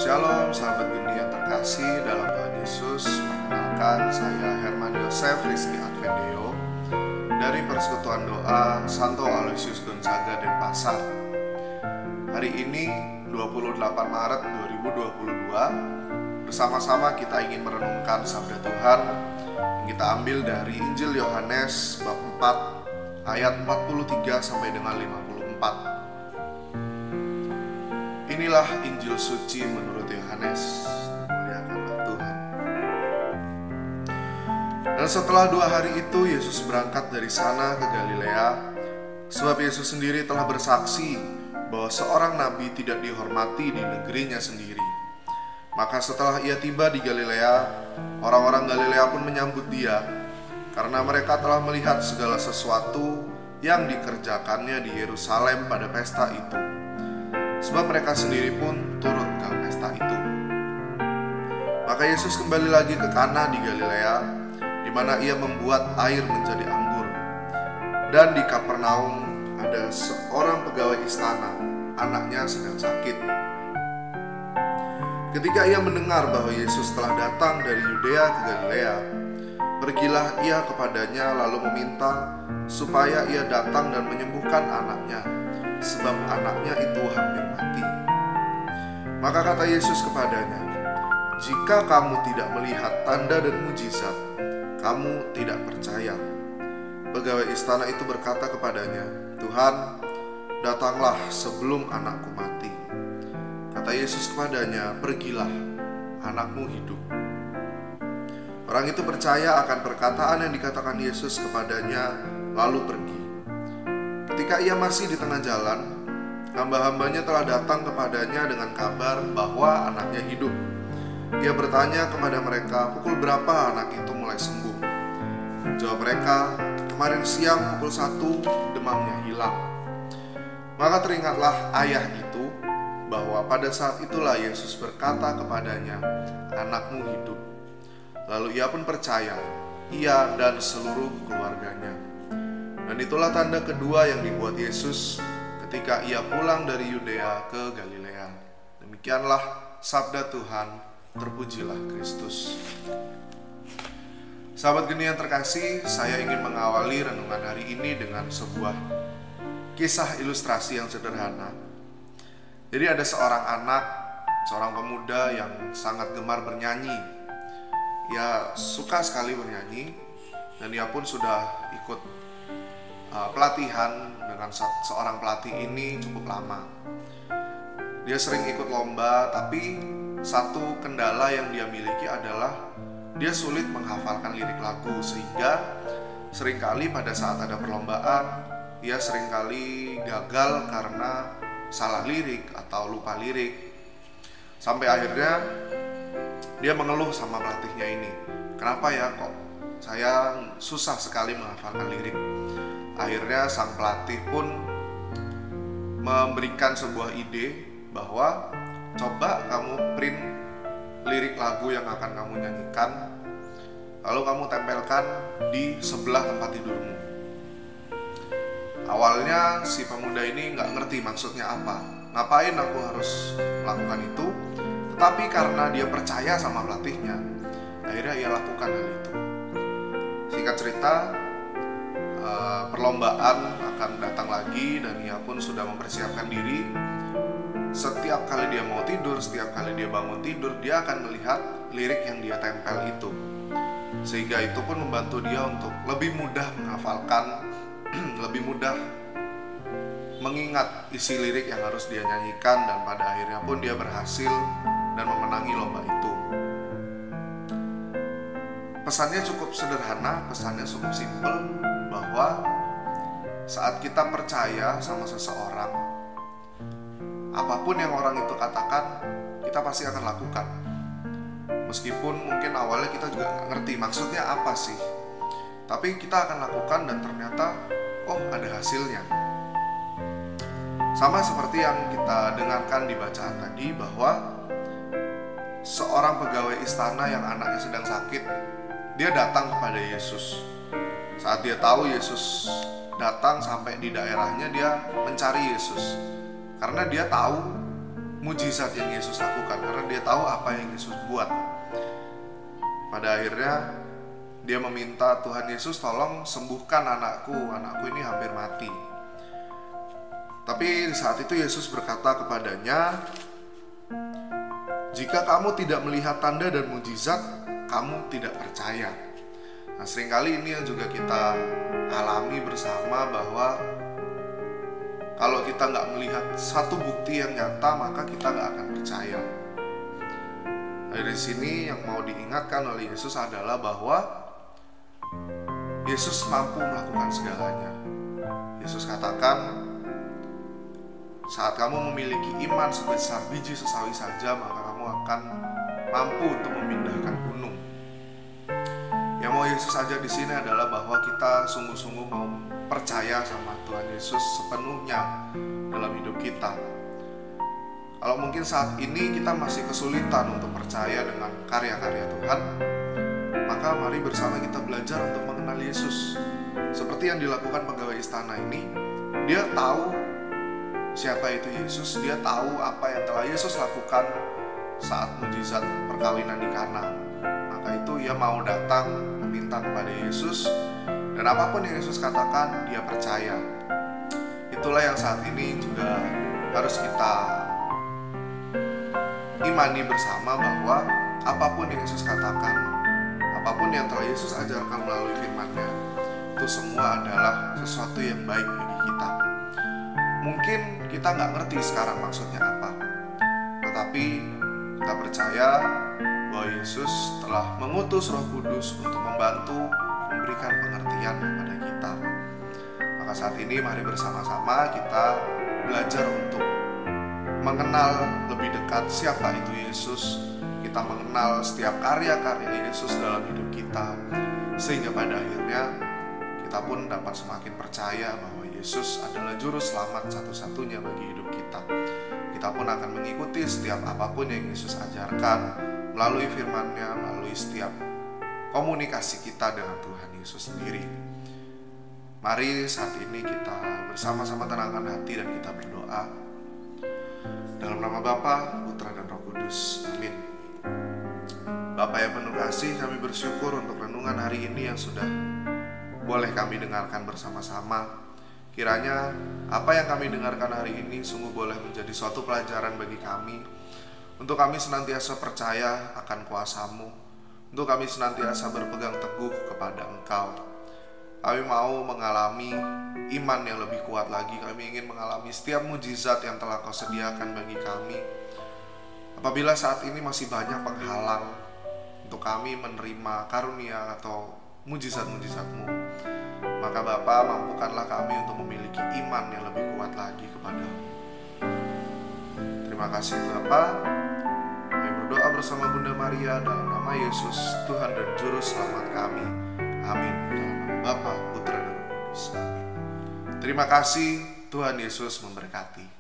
Shalom sahabat Geni yang terkasih dalam Tuhan Yesus. Perkenalkan, saya Herman Yosef Rizky Advendeo dari Persekutuan Doa Santo Aloysius Gonzaga Denpasar. Hari ini 28 Maret 2022, bersama-sama kita ingin merenungkan sabda Tuhan yang kita ambil dari Injil Yohanes bab 4 ayat 43 sampai dengan 54. Inilah Injil suci menurut Yohanes. Muliakanlah Tuhan. Dan setelah 2 hari itu Yesus berangkat dari sana ke Galilea, sebab Yesus sendiri telah bersaksi bahwa seorang nabi tidak dihormati di negerinya sendiri. Maka setelah ia tiba di Galilea, orang-orang Galilea pun menyambut dia, karena mereka telah melihat segala sesuatu yang dikerjakannya di Yerusalem pada pesta itu. Sebab mereka sendiri pun turut ke pesta itu. Maka Yesus kembali lagi ke Kana di Galilea, di mana ia membuat air menjadi anggur. Dan di Kapernaum ada seorang pegawai istana, anaknya sedang sakit. Ketika ia mendengar bahwa Yesus telah datang dari Yudea ke Galilea, pergilah ia kepadanya lalu meminta supaya ia datang dan menyembuhkan anaknya, sebab anaknya itu hampir mati. Maka kata Yesus kepadanya, "Jika kamu tidak melihat tanda dan mujizat, kamu tidak percaya." Pegawai istana itu berkata kepadanya, "Tuhan, datanglah sebelum anakku mati." Kata Yesus kepadanya, "Pergilah, anakmu hidup." Orang itu percaya akan perkataan yang dikatakan Yesus kepadanya, lalu pergi. Ketika ia masih di tengah jalan, hamba-hambanya telah datang kepadanya dengan kabar bahwa anaknya hidup. Ia bertanya kepada mereka, "Pukul berapa anak itu mulai sembuh?" Jawab mereka, "Kemarin siang pukul 1 demamnya hilang." Maka teringatlah ayah itu bahwa pada saat itulah Yesus berkata kepadanya, "Anakmu hidup." Lalu ia pun percaya, ia dan seluruh keluarganya. Dan itulah tanda kedua yang dibuat Yesus ketika ia pulang dari Yudea ke Galilea. Demikianlah sabda Tuhan, terpujilah Kristus. Sahabat Geni yang terkasih, saya ingin mengawali renungan hari ini dengan sebuah kisah ilustrasi yang sederhana. Jadi ada seorang anak, seorang pemuda yang sangat gemar bernyanyi. Ia suka sekali bernyanyi, dan ia pun sudah ikut pelatihan dengan seorang pelatih ini cukup lama. Dia sering ikut lomba, tapi satu kendala yang dia miliki adalah dia sulit menghafalkan lirik lagu, sehingga seringkali pada saat ada perlombaan ia seringkali gagal karena salah lirik atau lupa lirik. Sampai akhirnya dia mengeluh sama pelatihnya ini, "Kenapa ya kok saya susah sekali menghafalkan lirik?" Akhirnya sang pelatih pun memberikan sebuah ide bahwa coba kamu print lirik lagu yang akan kamu nyanyikan, lalu kamu tempelkan di sebelah tempat tidurmu. Awalnya si pemuda ini nggak ngerti maksudnya apa, ngapain aku harus melakukan itu, tetapi karena dia percaya sama pelatihnya, akhirnya ia lakukan hal itu. Singkat cerita, perlombaan akan datang lagi dan ia pun sudah mempersiapkan diri. Setiap kali dia mau tidur, setiap kali dia bangun tidur, dia akan melihat lirik yang dia tempel itu. Sehingga itu pun membantu dia untuk lebih mudah menghafalkan, lebih mudah mengingat isi lirik yang harus dia nyanyikan, dan pada akhirnya pun dia berhasil dan memenangi lomba itu. Pesannya cukup sederhana, pesannya cukup simpel, bahwa saat kita percaya sama seseorang, apapun yang orang itu katakan, kita pasti akan lakukan. Meskipun mungkin awalnya kita juga nggak ngerti maksudnya apa sih, tapi kita akan lakukan dan ternyata, oh ada hasilnya. Sama seperti yang kita dengarkan di bacaan tadi, bahwa seorang pegawai istana yang anaknya sedang sakit, dia datang kepada Yesus. Saat dia tahu Yesus datang sampai di daerahnya, dia mencari Yesus. Karena dia tahu mujizat yang Yesus lakukan, karena dia tahu apa yang Yesus buat. Pada akhirnya dia meminta, Tuhan Yesus tolong sembuhkan anakku ini hampir mati. Tapi di saat itu Yesus berkata kepadanya, jika kamu tidak melihat tanda dan mujizat, kamu tidak percaya. Nah, seringkali ini yang juga kita alami bersama, bahwa kalau kita nggak melihat satu bukti yang nyata, maka kita nggak akan percaya. Dari sini yang mau diingatkan oleh Yesus adalah bahwa Yesus mampu melakukan segalanya. Yesus katakan, saat kamu memiliki iman sebesar biji sesawi saja, maka kamu akan mampu untuk memindahkan gunung. Yang mau Yesus ajar di sini adalah bahwa kita sungguh-sungguh mau percaya sama Tuhan Yesus sepenuhnya dalam hidup kita. Kalau mungkin saat ini kita masih kesulitan untuk percaya dengan karya-karya Tuhan, maka mari bersama kita belajar untuk mengenal Yesus. Seperti yang dilakukan pegawai istana ini, dia tahu siapa itu Yesus, dia tahu apa yang telah Yesus lakukan saat mujizat perkawinan di Kana. Maka itu ia mau datang meminta kepada Yesus, dan apapun yang Yesus katakan, dia percaya. Itulah yang saat ini juga harus kita imani bersama, bahwa apapun yang Yesus katakan, apapun yang telah Yesus ajarkan melalui firman-Nya, itu semua adalah sesuatu yang baik bagi kita. Mungkin kita nggak ngerti sekarang maksudnya apa, tetapi kita percaya bahwa Yesus telah mengutus Roh Kudus untuk membantu memberikan pengertian kepada kita. Maka saat ini mari bersama-sama kita belajar untuk mengenal lebih dekat siapa itu Yesus. Kita mengenal setiap karya-karya Yesus dalam hidup kita, sehingga pada akhirnya kita pun dapat semakin percaya bahwa Yesus adalah juru selamat satu-satunya bagi hidup kita. Kita pun akan mengikuti setiap apapun yang Yesus ajarkan melalui firman-Nya, melalui setiap komunikasi kita dengan Tuhan Yesus sendiri. Mari saat ini kita bersama-sama tenangkan hati dan kita berdoa. Dalam nama Bapa, Putra, dan Roh Kudus. Amin. Bapa yang penuh kasih, kami bersyukur untuk renungan hari ini yang sudah boleh kami dengarkan bersama-sama. Kiranya apa yang kami dengarkan hari ini sungguh boleh menjadi suatu pelajaran bagi kami, untuk kami senantiasa percaya akan kuasa-Mu, untuk kami senantiasa berpegang teguh kepada Engkau. Kami mau mengalami iman yang lebih kuat lagi. Kami ingin mengalami setiap mujizat yang telah Kau sediakan bagi kami. Apabila saat ini masih banyak penghalang untuk kami menerima karunia atau mujizat-mujizat-Mu, maka Bapa, mampukanlah kami untuk memiliki iman yang lebih kuat lagi kepada-Mu. Terima kasih Bapa. Kami berdoa bersama Bunda Maria dalam nama Yesus, Tuhan dan Juru Selamat kami. Amin. Dalam nama Bapa, Putra, dan Roh Kudus. Amin. Terima kasih. Tuhan Yesus memberkati.